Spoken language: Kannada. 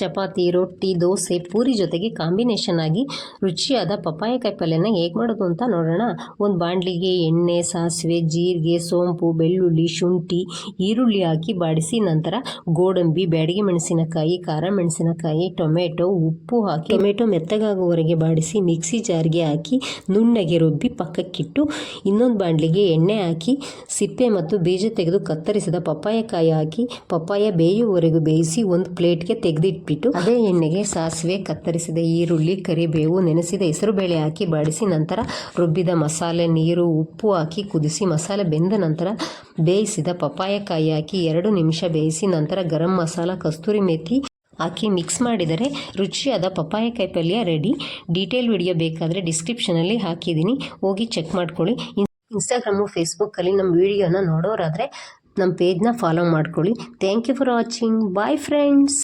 ಚಪಾತಿ, ರೊಟ್ಟಿ, ದೋಸೆ, ಪೂರಿ ಜೊತೆಗೆ ಕಾಂಬಿನೇಷನ್ ಆಗಿ ರುಚಿಯಾದ ಪಪ್ಪಾಯಕಾಯಿ ಪಲ್ಯನ ಹೇಗೆ ಮಾಡೋದು ಅಂತ ನೋಡೋಣ. ಒಂದು ಬಾಣಲಿಗೆ ಎಣ್ಣೆ, ಸಾಸಿವೆ, ಜೀರಿಗೆ, ಸೋಂಪು, ಬೆಳ್ಳುಳ್ಳಿ, ಶುಂಠಿ, ಈರುಳ್ಳಿ ಹಾಕಿ ಬಾಡಿಸಿ ನಂತರ ಗೋಡಂಬಿ, ಬ್ಯಾಡಗಿ ಮೆಣಸಿನಕಾಯಿ, ಖಾರ ಮೆಣಸಿನಕಾಯಿ, ಟೊಮೆಟೊ, ಉಪ್ಪು ಹಾಕಿ ಟೊಮೆಟೊ ಮೆತ್ತಗಾಗುವವರೆಗೆ ಬಾಡಿಸಿ ಮಿಕ್ಸಿ ಜಾರ್ಗೆ ಹಾಕಿ ನುಣ್ಣಗೆ ರುಬ್ಬಿ ಪಕ್ಕಕ್ಕಿಟ್ಟು ಇನ್ನೊಂದು ಬಾಣಲಿಗೆ ಎಣ್ಣೆ ಹಾಕಿ ಸಿಪ್ಪೆ ಮತ್ತು ಬೀಜ ತೆಗೆದು ಕತ್ತರಿಸಿದ ಪಪ್ಪಾಯಕಾಯಿ ಹಾಕಿ ಪಪ್ಪಾಯ ಬೇಯುವವರೆಗೂ ಬೇಯಿಸಿ ಒಂದು ಪ್ಲೇಟ್ಗೆ ತೆಗೆದಿಟ್ಬಿಟ್ಟು ಅದೇ ಎಣ್ಣೆಗೆ ಸಾಸಿವೆ, ಕತ್ತರಿಸಿದ ಈರುಳ್ಳಿ, ಕರಿಬೇವು, ನೆನೆಸಿದ ಹೆಸರುಬೇಳೆ ಹಾಕಿ ಬಾಡಿಸಿ ನಂತರ ರುಬ್ಬಿದ ಮಸಾಲೆ, ನೀರು, ಉಪ್ಪು ಹಾಕಿ ಕುದಿಸಿ ಮಸಾಲೆ ಬೆಂದ ನಂತರ ಬೇಯಿಸಿದ ಪಪ್ಪಾಯಕಾಯಿ ಹಾಕಿ 2 ನಿಮಿಷ ಬೇಯಿಸಿ ನಂತರ ಗರಂ ಮಸಾಲ, ಕಸ್ತೂರಿ ಮೇಥಿ ಹಾಕಿ ಮಿಕ್ಸ್ ಮಾಡಿದರೆ ರುಚಿಯಾದ ಪಪ್ಪಾಯಕಾಯಿ ಪಲ್ಯ ರೆಡಿ. ಡೀಟೇಲ್ ವಿಡಿಯೋ ಬೇಕಾದರೆ ಡಿಸ್ಕ್ರಿಪ್ಷನಲ್ಲಿ ಹಾಕಿದ್ದೀನಿ, ಹೋಗಿ ಚೆಕ್ ಮಾಡ್ಕೊಳ್ಳಿ. ಇನ್ಸ್ಟಾಗ್ರಾಮು, ಫೇಸ್ಬುಕ್ಕಲ್ಲಿ ನಮ್ಮ ವಿಡಿಯೋನ ನೋಡೋರಾದರೆ ನಮ್ಮ ಪೇಜ್ನ ಫಾಲೋ ಮಾಡ್ಕೊಳ್ಳಿ. Thank you for watching. Bye friends.